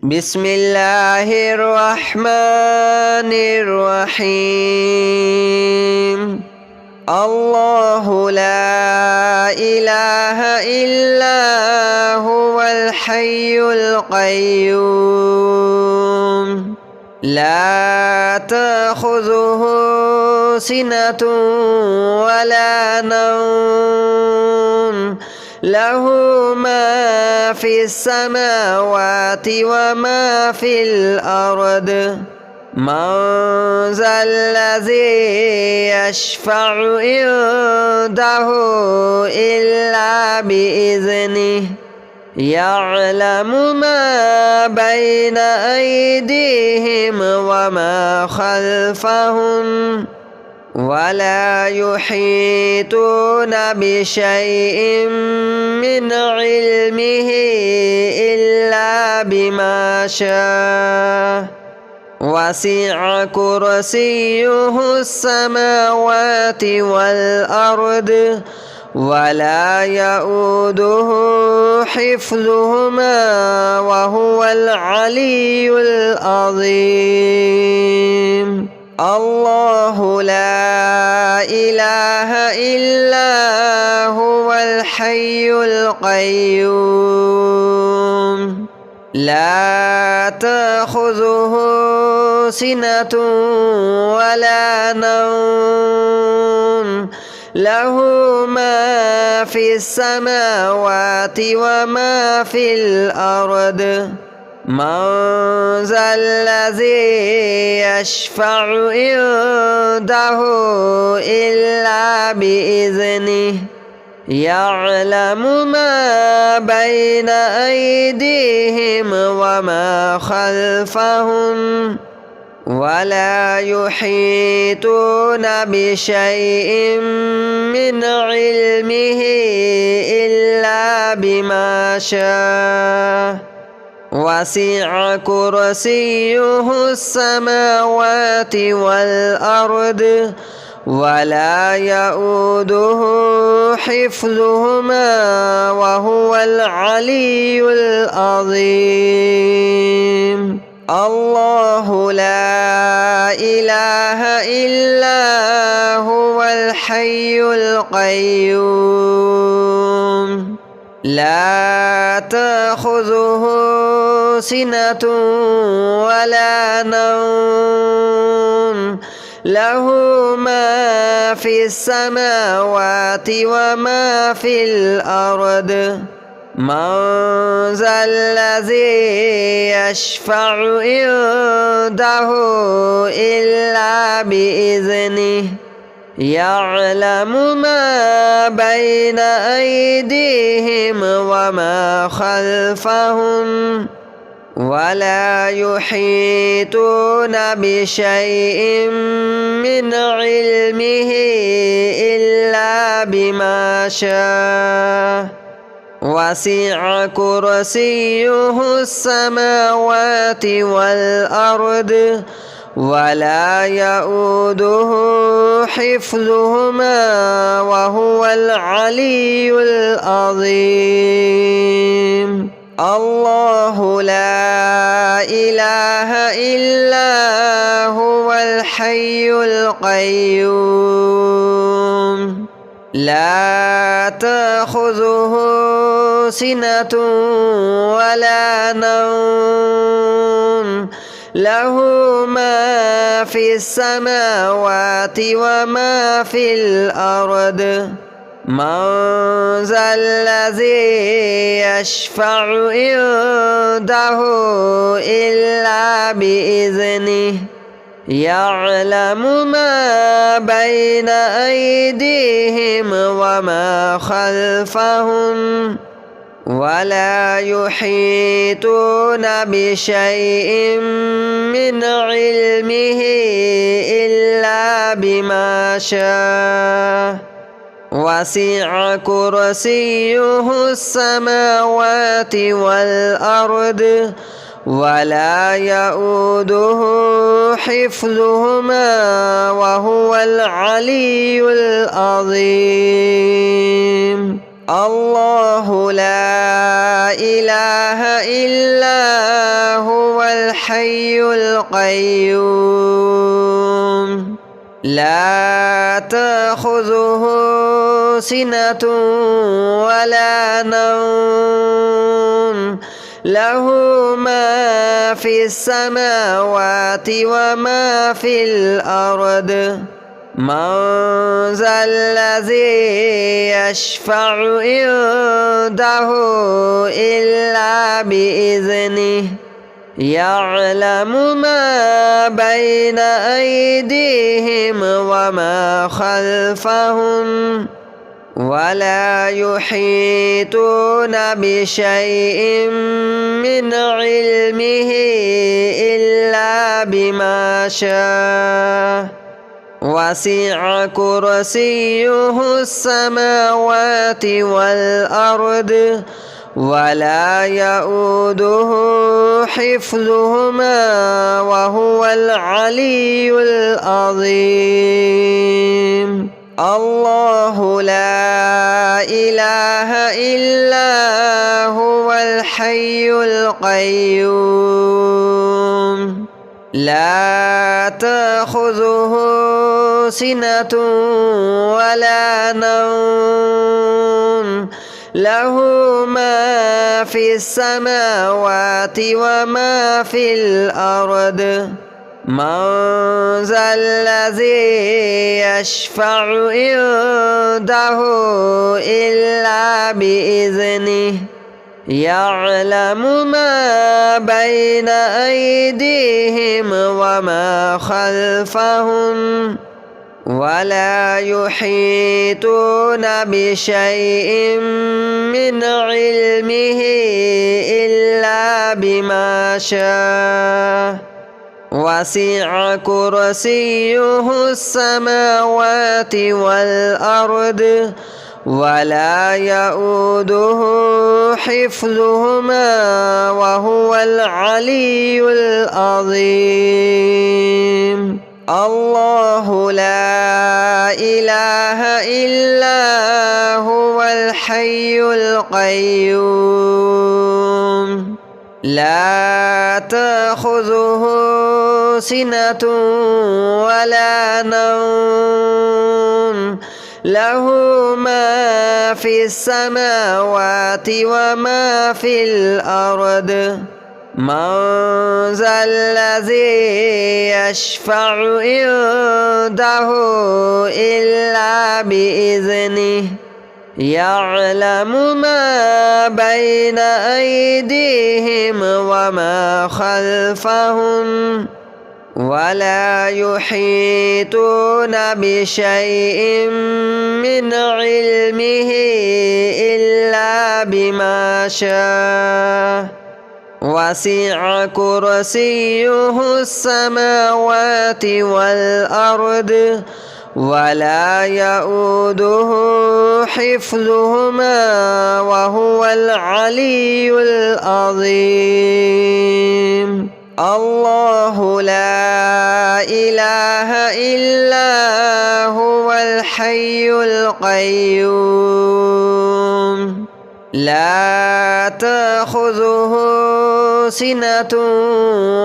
بسم الله الرحمن الرحيم. الله لا إله إلا هو الحي القيوم لا تأخذه سنة ولا نوم له ما في السماوات وما في الأرض من ذا الذي يشفع عنده إلا بإذنه يعلم ما بين أيديهم وما خلفهم ولا يحيطون بشيء من علمه إلا بما شاء وسع كرسيه السماوات والأرض ولا يؤوده حفظهما وهو العلي العظيم. الله لا إله إلا هو الحي القيوم لا تأخذه سنة ولا نوم له ما في السماوات وما في الأرض من ذا الذي يشفع عنده إلا بإذنه يعلم ما بين أيديهم وما خلفهم ولا يحيطون بشيء من علمه إلا بما شاء وسع كرسيه السماوات والأرض ولا يؤوده حفظهما وهو العلي العظيم. الله لا إله إلا هو الحي القيوم لا تأخذه سنة ولا نوم له ما في السماوات وما في الأرض من ذا الذي يشفع عنده إلا بإذنه يعلم ما بين أيديهم وما خلفهم ولا يحيطون بشيء من علمه إلا بما شاء وسع كرسيه السماوات والأرض ولا يؤوده حفظهما وهو العلي العظيم. الله لا إله إلا هو الحي القيوم لا تأخذه سنة ولا نوم له ما في السماوات وما في الأرض من ذا الذي يشفع عنده إلا بإذنه يعلم ما بين أيديهم وما خلفهم ولا يحيطون بشيء من علمه إلا بما شاء وسع كرسيه السماوات والأرض ولا يؤوده حفظهما وهو العلي العظيم. الله لا إله إلا هو الحي القيوم لا تأخذه سنة ولا نوم له ما في السماوات وما في الأرض من ذا الذي يشفع عنده إلا بإذنه يعلم ما بين أيديهم وما خلفهم ولا يحيطون بشيء من علمه إلا بما شاء وسع كرسيه السماوات والأرض ولا يؤوده حفظهما وهو العلي العظيم الله لا إله إلا هو الحي القيوم لا تأخذه سنة ولا نوم له ما في السماوات وما في الأرض من ذا الذي يشفع عنده إلا بإذنه يعلم ما بين أيديهم وما خلفهم ولا يحيطون بشيء من علمه إلا بما شاء وسع كرسيه السماوات والأرض ولا يؤوده حفظهما وهو العلي العظيم الله لا إله إلا هو الحي القيوم لا تأخذه سنة ولا نوم له ما في السماوات وما في الأرض من ذا الذي يشفع عنده إلا بإذنه يعلم ما بين أيديهم وما خلفهم ولا يحيطون بشيء من علمه إلا بما شاء وسع كرسيه السماوات والأرض ولا يؤوده حفظهما وهو العلي العظيم الله لا إله إلا هو الحي القيوم لا تأخذه سنة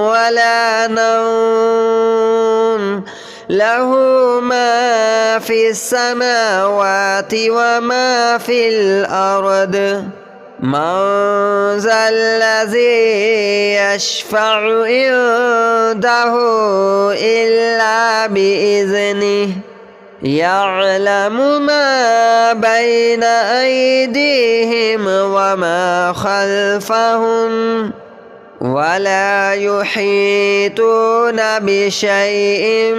ولا نوم له ما في السماوات وما في الأرض من ذا الذي يشفع عنده إلا بإذنه يعلم ما بين أيديهم وما خلفهم ولا يحيطون بشيء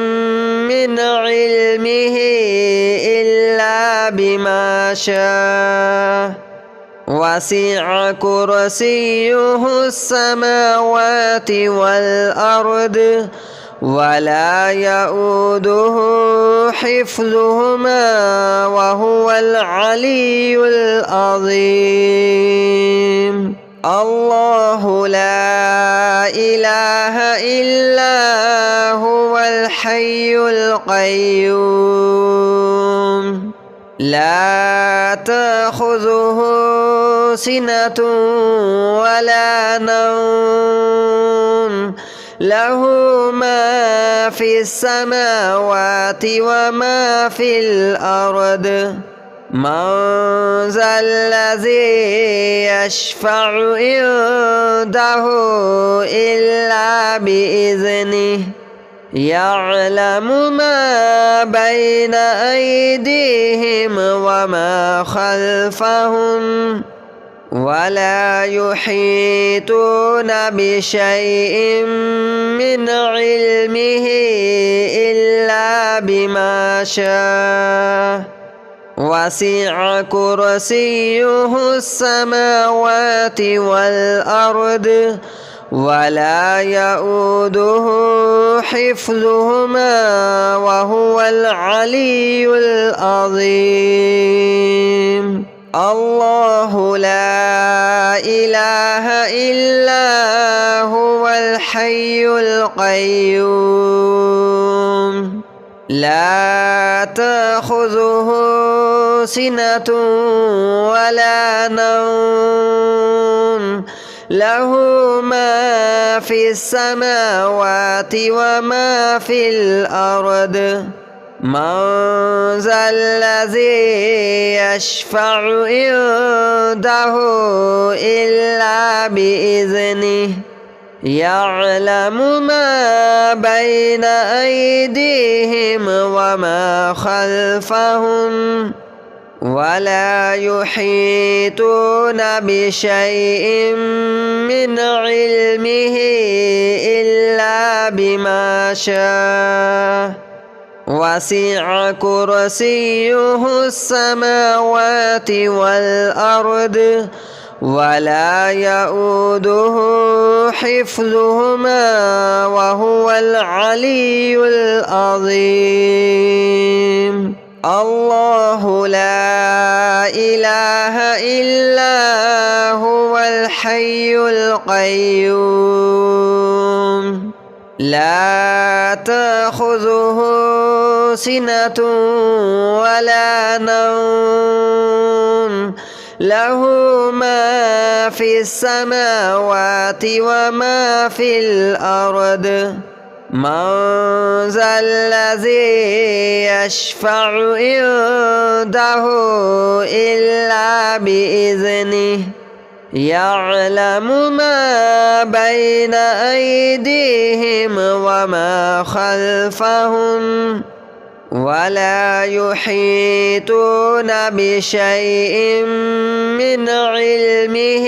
من علمه إلا بما شاء وسع كرسيه السماوات والأرض ولا يؤوده حفظهما وهو العلي العظيم الله لا إله إلا هو الحي القيوم لا تأخذه سنة ولا نوم له ما في السماوات وما في الأرض من ذا الذي يشفع عنده إلا بإذنه يعلم ما بين أيديهم وما خلفهم ولا يحيطون بشيء من علمه إلا بما شاء وسع كرسيه السماوات والأرض ولا يؤوده حفظهما وهو العلي العظيم الله لا إله إلا هو الحي القيوم لا تأخذه سنة ولا نوم له ما في السماوات وما في الأرض من ذا الذي يشفع عنده إلا بإذنه يعلم ما بين أيديهم وما خلفهم ولا يحيطون بشيء من علمه إلا بما شاء وسع كرسيه السماوات والأرض ولا يؤوده حفظهما وهو العلي العظيم. الله لا إله إلا هو الحي القيوم لا تأخذه سنة ولا نوم له ما في السماوات وما في الأرض من ذا الذي يشفع عنده إلا بإذنه يعلم ما بين أيديهم وما خلفهم ولا يحيطون بشيء من علمه إلا بما شاء وسع كرسيه السماوات والأرض ولا يؤوده حفظهما وهو العلي العظيم. الله لا إله إلا هو الحي القيوم لا تأخذه سنة ولا نوم له ما في السماوات وما في الأرض من ذا الذي يشفع عنده إلا بإذنه يعلم ما بين أيديهم وما خلفهم ولا يحيطون بشيء من علمه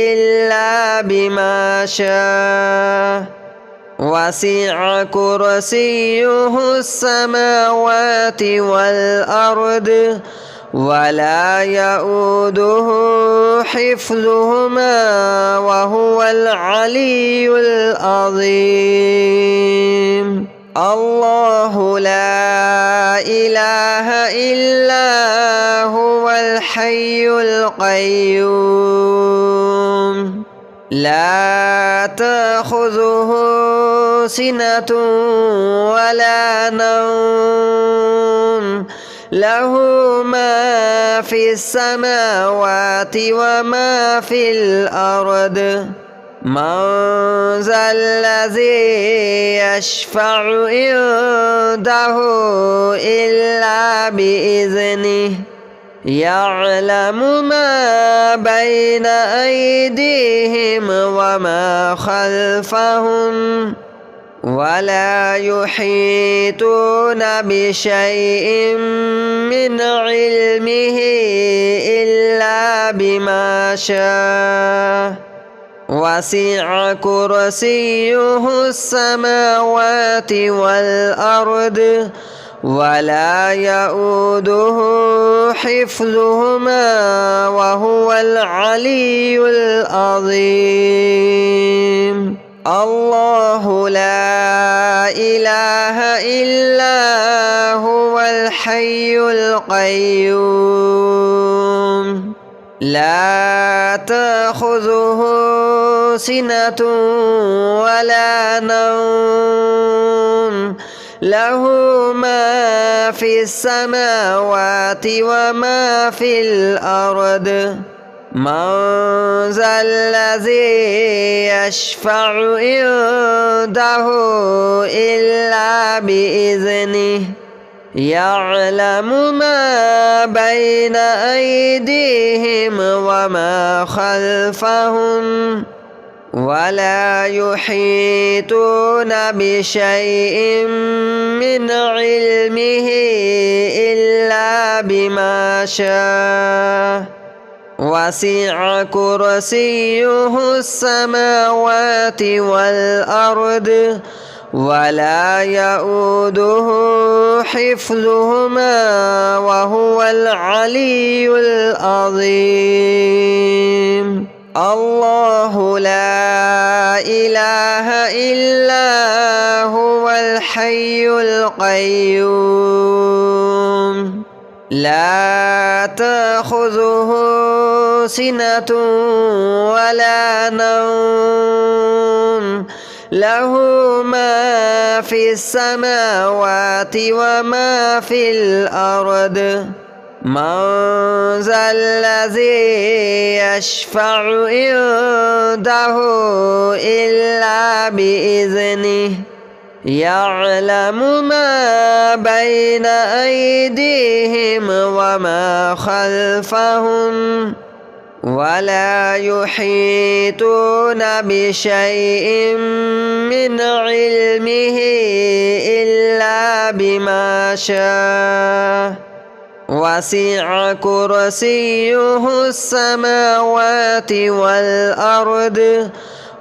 إلا بما شاء وسع كرسيه السماوات والأرض ولا يؤوده حفظهما وهو العلي العظيم. الله لا إله إلا هو الحي القيوم لا تأخذه سنة ولا نوم له ما في السماوات وما في الأرض من ذا الذي يشفع عنده إلا بإذنه يعلم ما بين أيديهم وما خلفهم ولا يحيطون بشيء من علمه إلا بما شاء وسع كرسيه السماوات والأرض ولا يؤوده حفظهما وهو العلي العظيم. الله لا إله إلا هو الحي القيوم لا تأخذه سنة ولا نوم له ما في السماوات وما في الأرض من ذا الذي يشفع عنده إلا بإذنه يعلم ما بين أيديهم وما خلفهم ولا يحيطون بشيء من علمه إلا بما شاء وسع كرسيه السماوات والأرض ولا يؤوده حفظهما وهو العلي العظيم. الله لا إله إلا هو الحي القيوم لا تأخذه سنة ولا نوم له ما في السماوات وما في الأرض من ذا الذي يشفع عنده إلا بإذنه يعلم ما بين أيديهم وما خلفهم ولا يحيطون بشيء من علمه إلا بما شاء وسع كرسيه السماوات والأرض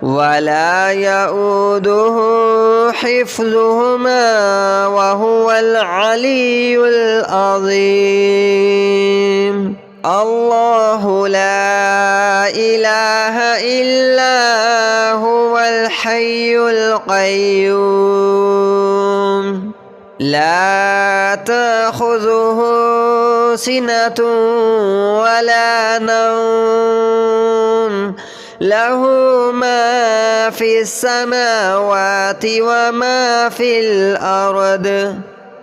ولا يؤوده حفظهما وهو العلي العظيم. الله لا إله إلا هو الحي القيوم لا تأخذه سنة ولا نوم له ما في السماوات وما في الأرض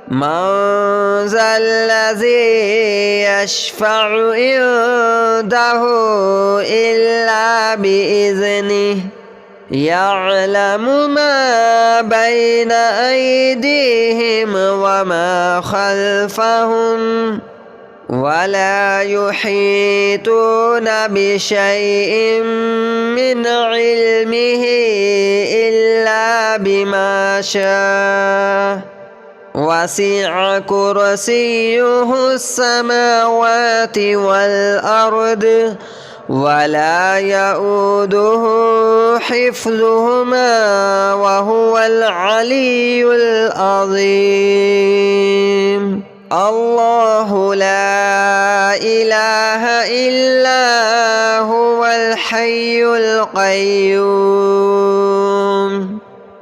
من ذا الذي يشفع عنده إلا بإذنه يعلم ما بين أيديهم وما خلفهم ولا يحيطون بشيء من علمه إلا بما شاء وسع كرسيه السماوات والأرض ولا يؤوده حفظهما وهو العلي العظيم. الله لا إله إلا هو الحي القيوم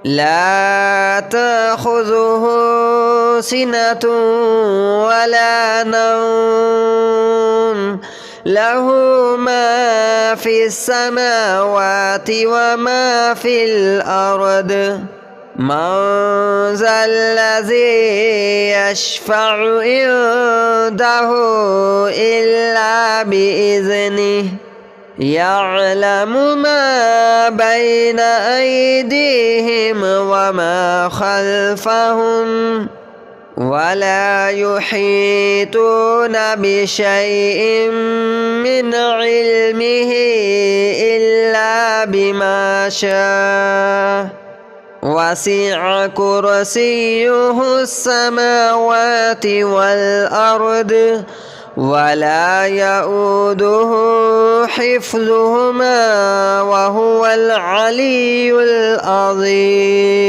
لا تأخذه سنة ولا نوم له ما في السماوات وما في الأرض من ذا الذي يشفع عنده إلا بإذنه يعلم ما بين أيديهم وما خلفهم ولا يحيطون بشيء من علمه إلا بما شاء وسع كرسيه السماوات والأرض ولا يؤوده حفظهما وهو العلي العظيم.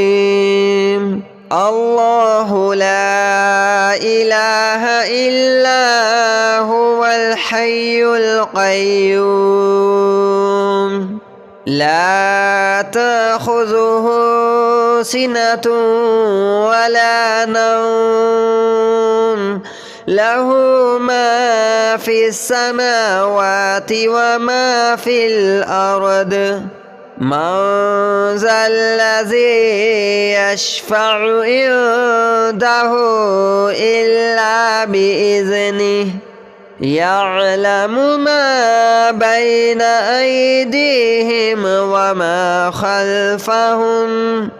الله لا إله إلا هو الحي القيوم لا تأخذه سنة ولا نوم له ما في السماوات وما في الأرض من ذا الذي يشفع عنده إلا بإذنه يعلم ما بين أيديهم وما خلفهم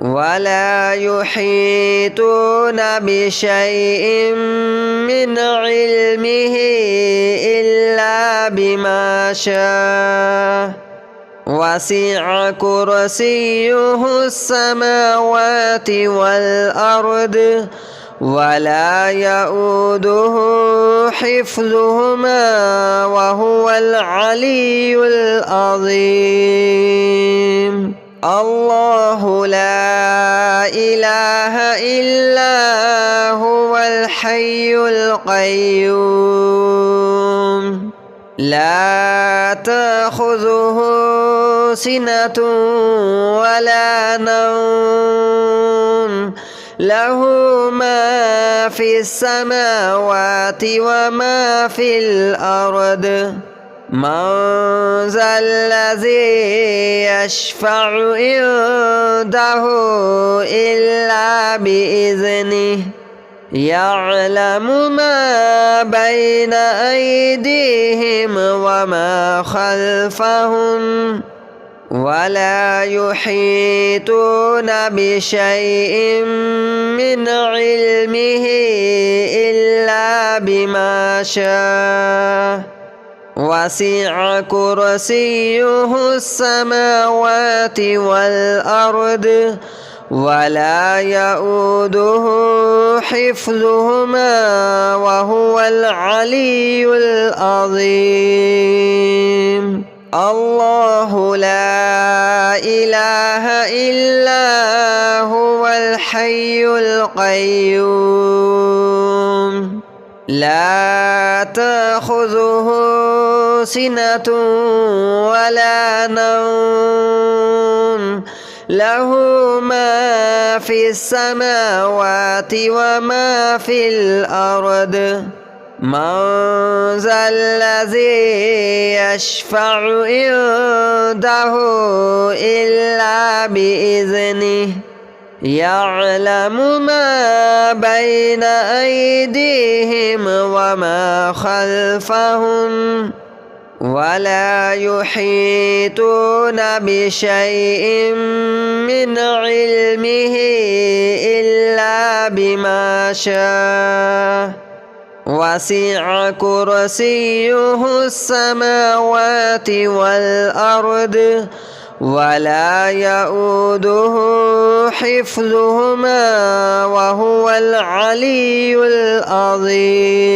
ولا يحيطون بشيء من علمه إلا بما شاء وسع كرسيه السماوات والأرض ولا يؤوده حفظهما وهو العلي العظيم. الله لا إله إلا هو الحي القيوم لا تأخذه سنة ولا نوم له ما في السماوات وما في الأرض من ذا الذي يشفع عنده إلا بإذنه يعلم ما بين أيديهم وما خلفهم ولا يحيطون بشيء من علمه إلا بما شاء وسع كرسيه السماوات والأرض ولا يؤوده حفظهما وهو العلي العظيم. الله لا إله إلا هو الحي القيوم لا تأخذه سنة ولا نوم له ما في السماوات وما في الأرض من ذا الذي يشفع عنده إلا بإذنه يعلم ما بين أيديهم وما خلفهم ولا يحيطون بشيء من علمه إلا بما شاء وسع كرسيه السماوات والأرض ولا يؤوده حفظهما وهو العلي العظيم.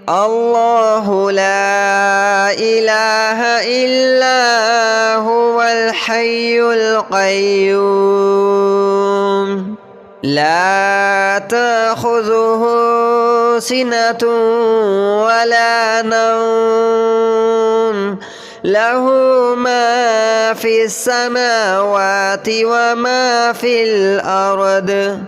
الله لا إله إلا هو الحي القيوم لا تأخذه سنة ولا نوم له ما في السماوات وما في الأرض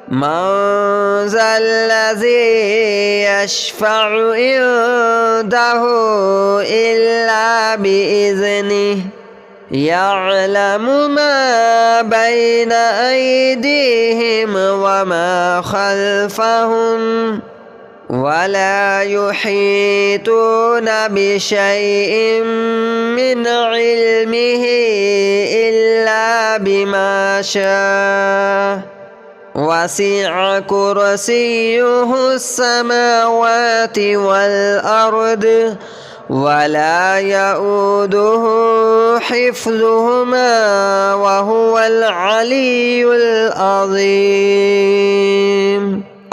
من ذا الذي يشفع عنده إلا بإذنه يعلم ما بين أيديهم وما خلفهم ولا يحيطون بشيء من علمه إلا بما شاء وسع كرسيه السماوات والأرض ولا يؤوده حفظهما وهو العلي العظيم.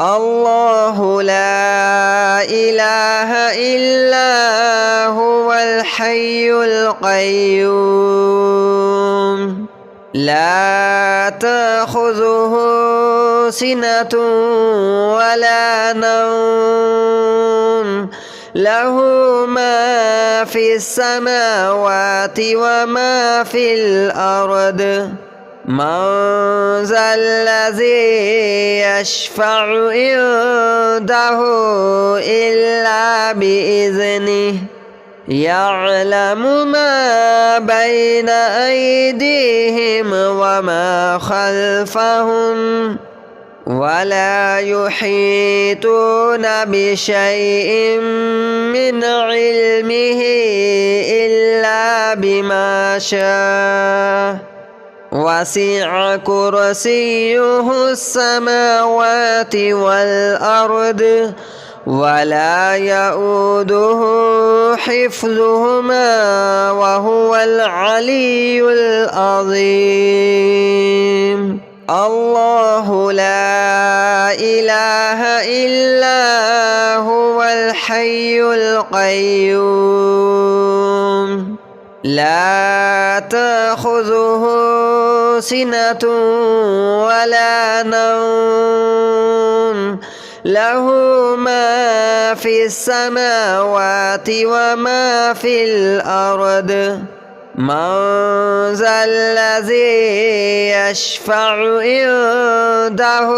الله لا إله إلا هو الحي القيوم لا تأخذه سنة ولا نوم له ما في السماوات وما في الأرض من ذا الذي يشفع عنده إلا بإذنه يعلم ما بين أيديهم وما خلفهم ولا يحيطون بشيء من علمه إلا بما شاء وسع كرسيه السماوات والأرض ولا يؤوده حفظهما وهو العلي العظيم. الله لا إله إلا هو الحي القيوم لا تأخذه سنة ولا نوم له ما في السماوات وما في الأرض من ذا الذي يشفع عنده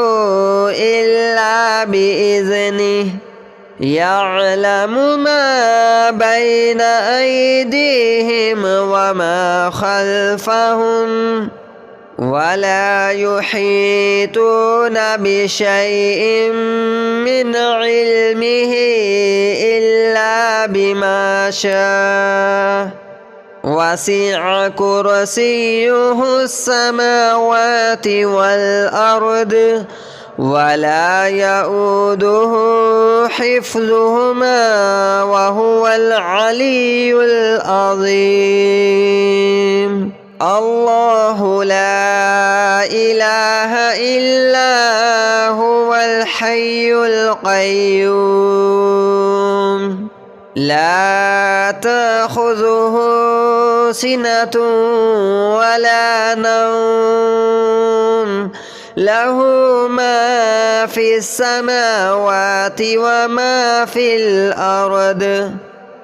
إلا بإذنه يعلم ما بين أيديهم وما خلفهم ولا يحيطون بشيء من علمه إلا بما شاء وسع كرسيه السماوات والأرض ولا يؤوده حفظهما وهو العلي العظيم. الله لا إله إلا هو الحي القيوم لا تأخذه سنة ولا نوم له ما في السماوات وما في الأرض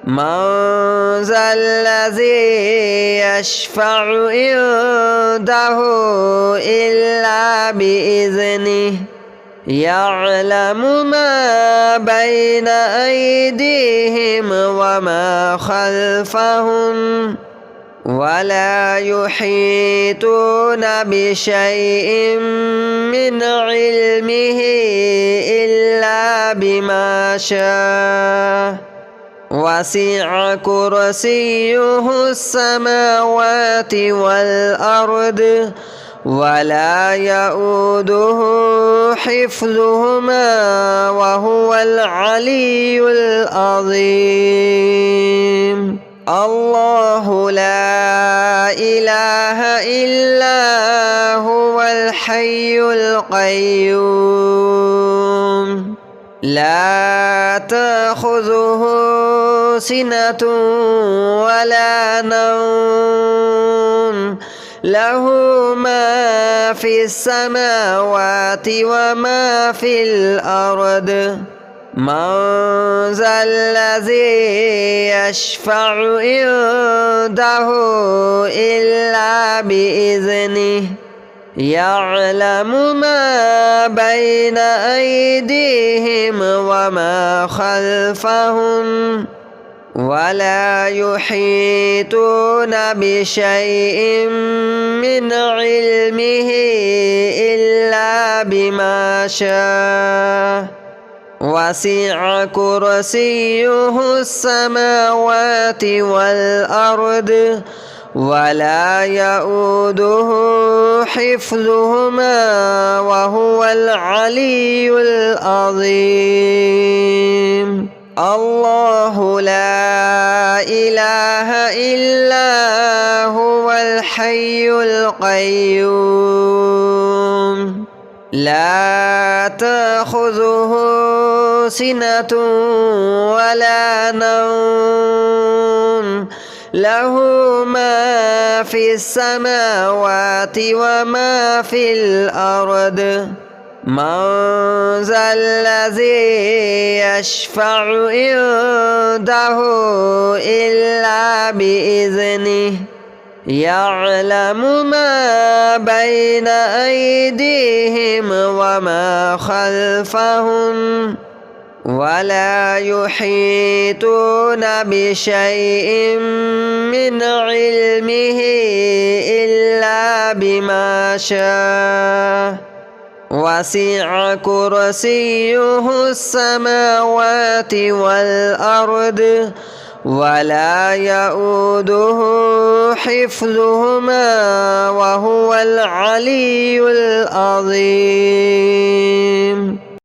من ذا الذي يشفع عنده إلا بإذنه يعلم ما بين أيديهم وما خلفهم ولا يحيطون بشيء من علمه إلا بما شاء وسع كرسيه السماوات والأرض ولا يؤوده حفظهما وهو العلي العظيم. الله لا إله إلا هو الحي القيوم لا تأخذه سنة ولا نوم له ما في السماوات وما في الأرض من ذا الذي يشفع عنده إلا بإذنه يعلم ما بين أيديهم وما خلفهم ولا يحيطون بشيء من علمه إلا بما شاء وسع كرسيه السماوات والأرض ولا يؤوده حفظهما وهو العلي العظيم. الله لا إله إلا هو الحي القيوم لا تأخذه سنة ولا نوم له ما في السماوات وما في الأرض من ذا الذي يشفع عنده إلا بإذنه يعلم ما بين أيديهم وما خلفهم ولا يحيطون بشيء من علمه إلا بما شاء وسع كرسيه السماوات والأرض ولا يؤوده حفظهما، وهو العلي العظيم. وسع كرسيه السماوات والأرض ولا يؤوده حفظهما، وهو العلي العظيم. وسع كرسيه السماوات والأرض ولا يؤوده حفظهما، وهو العلي العظيم. وسع كرسيه السماوات والأرض ولا يؤوده حفظهما، وهو العلي العظيم.